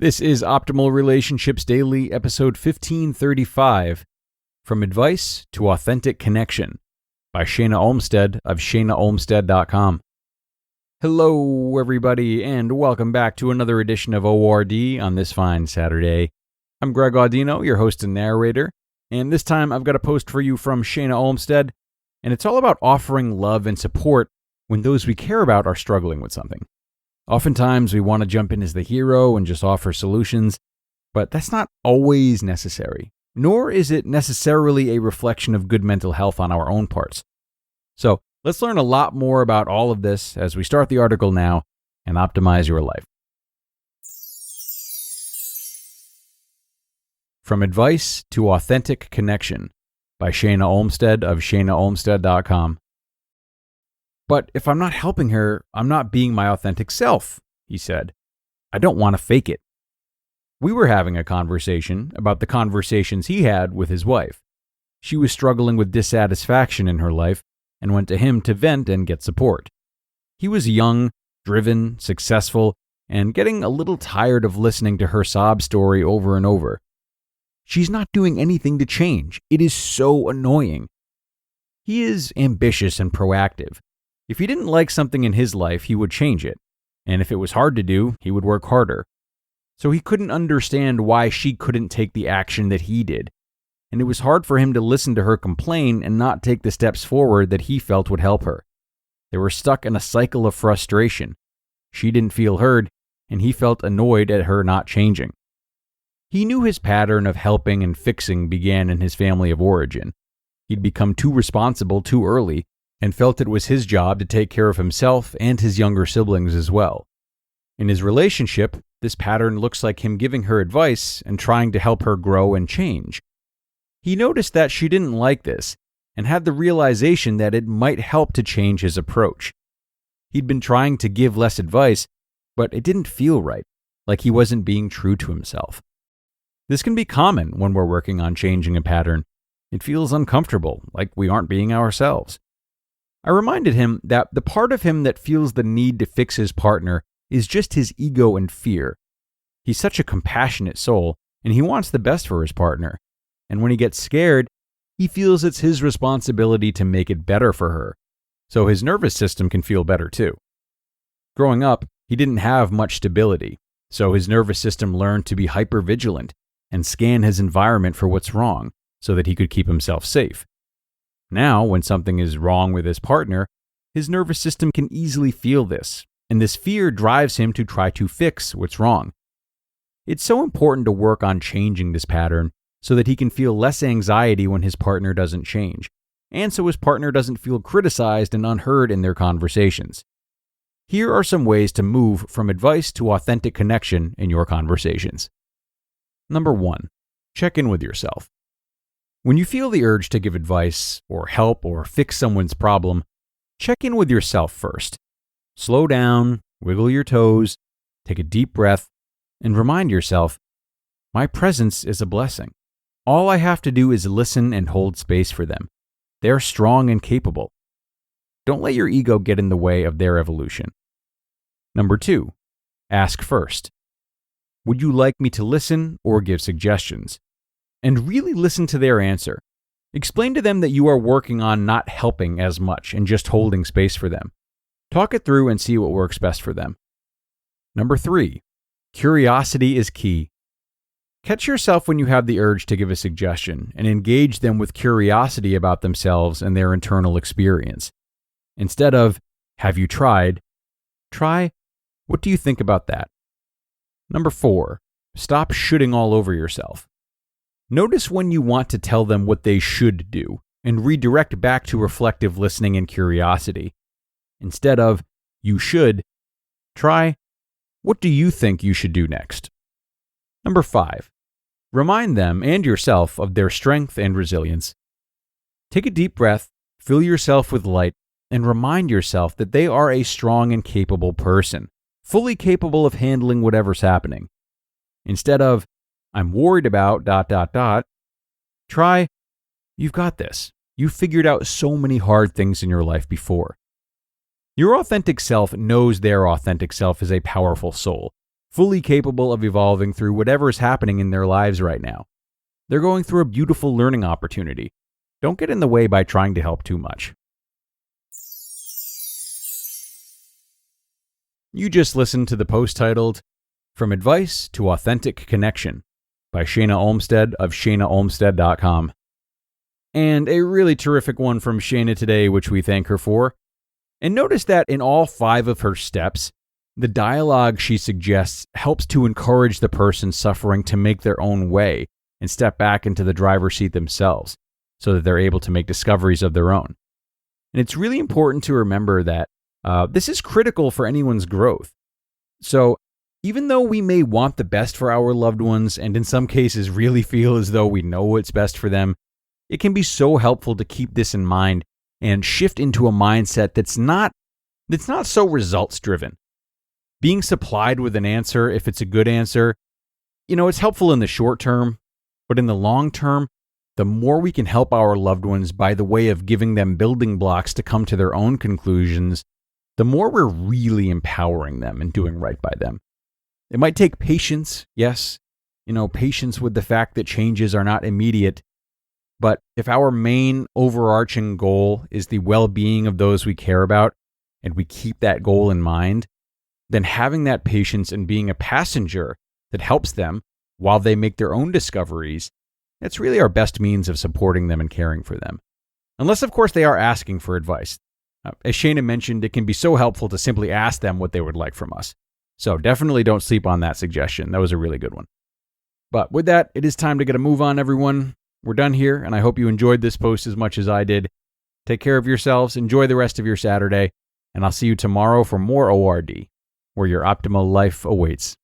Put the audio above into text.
This is Optimal Relationships Daily, episode 1535, From Advice to Authentic Connection, by Shana Olmstead of shanaolmstead.com. Hello, everybody, and welcome back to another edition of ORD on this fine Saturday. I'm Greg Audino, your host and narrator, and this time I've got a post for you from Shana Olmstead, and it's all about offering love and support when those we care about are struggling with something. Oftentimes, we want to jump in as the hero and just offer solutions, but that's not always necessary, nor is it necessarily a reflection of good mental health on our own parts. So, let's learn a lot more about all of this as we start the article now and optimize your life. From Advice to Authentic Connection, by Shana Olmstead of shanaolmstead.com. But if I'm not helping her, I'm not being my authentic self, he said. I don't want to fake it. We were having a conversation about the conversations he had with his wife. She was struggling with dissatisfaction in her life and went to him to vent and get support. He was young, driven, successful, and getting a little tired of listening to her sob story over and over. She's not doing anything to change. It is so annoying. He is ambitious and proactive. If he didn't like something in his life, he would change it. And if it was hard to do, he would work harder. So he couldn't understand why she couldn't take the action that he did. And it was hard for him to listen to her complain and not take the steps forward that he felt would help her. They were stuck in a cycle of frustration. She didn't feel heard, and he felt annoyed at her not changing. He knew his pattern of helping and fixing began in his family of origin. He'd become too responsible too early, and felt it was his job to take care of himself and his younger siblings as well. In his relationship, this pattern looks like him giving her advice and trying to help her grow and change. He noticed that she didn't like this, and had the realization that it might help to change his approach. He'd been trying to give less advice, but it didn't feel right, like he wasn't being true to himself. This can be common when we're working on changing a pattern. It feels uncomfortable, like we aren't being ourselves. I reminded him that the part of him that feels the need to fix his partner is just his ego and fear. He's such a compassionate soul, and he wants the best for his partner. And when he gets scared, he feels it's his responsibility to make it better for her, so his nervous system can feel better too. Growing up, he didn't have much stability, so his nervous system learned to be hypervigilant and scan his environment for what's wrong so that he could keep himself safe. Now, when something is wrong with his partner, his nervous system can easily feel this, and this fear drives him to try to fix what's wrong. It's so important to work on changing this pattern so that he can feel less anxiety when his partner doesn't change, and so his partner doesn't feel criticized and unheard in their conversations. Here are some ways to move from advice to authentic connection in your conversations. Number 1, check in with yourself. When you feel the urge to give advice, or help, or fix someone's problem, check in with yourself first. Slow down, wiggle your toes, take a deep breath, and remind yourself, my presence is a blessing. All I have to do is listen and hold space for them. They're strong and capable. Don't let your ego get in the way of their evolution. Number 2, ask first. Would you like me to listen or give suggestions? And really listen to their answer. Explain to them that you are working on not helping as much and just holding space for them. Talk it through and see what works best for them. Number 3, curiosity is key. Catch yourself when you have the urge to give a suggestion and engage them with curiosity about themselves and their internal experience. Instead of, have you tried? Try, what do you think about that? Number 4, stop shooting all over yourself. Notice when you want to tell them what they should do and redirect back to reflective listening and curiosity. Instead of, you should, try, what do you think you should do next? Number 5, remind them and yourself of their strength and resilience. Take a deep breath, fill yourself with light, and remind yourself that they are a strong and capable person, fully capable of handling whatever's happening. Instead of, I'm worried about ... try, you've got this. You've figured out so many hard things in your life before. Your authentic self knows their authentic self is a powerful soul, fully capable of evolving through whatever is happening in their lives right now. They're going through a beautiful learning opportunity. Don't get in the way by trying to help too much. You just listened to the post titled, From Advice to Authentic Connection by Shana Olmstead of ShanaOlmstead.com. And a really terrific one from Shana today, which we thank her for. And notice that in all 5 of her steps, the dialogue she suggests helps to encourage the person suffering to make their own way and step back into the driver's seat themselves so that they're able to make discoveries of their own. And it's really important to remember that this is critical for anyone's growth. So even though we may want the best for our loved ones and in some cases really feel as though we know what's best for them, it can be so helpful to keep this in mind and shift into a mindset that's not so results driven. Being supplied with an answer, if it's a good answer, it's helpful in the short term, but in the long term, the more we can help our loved ones by the way of giving them building blocks to come to their own conclusions, the more we're really empowering them and doing right by them. It might take patience, yes, patience with the fact that changes are not immediate. But if our main overarching goal is the well-being of those we care about, and we keep that goal in mind, then having that patience and being a passenger that helps them while they make their own discoveries, that's really our best means of supporting them and caring for them. Unless, of course, they are asking for advice. As Shana mentioned, it can be so helpful to simply ask them what they would like from us. So definitely don't sleep on that suggestion. That was a really good one. But with that, it is time to get a move on, everyone. We're done here, and I hope you enjoyed this post as much as I did. Take care of yourselves, enjoy the rest of your Saturday, and I'll see you tomorrow for more ORD, where your optimal life awaits.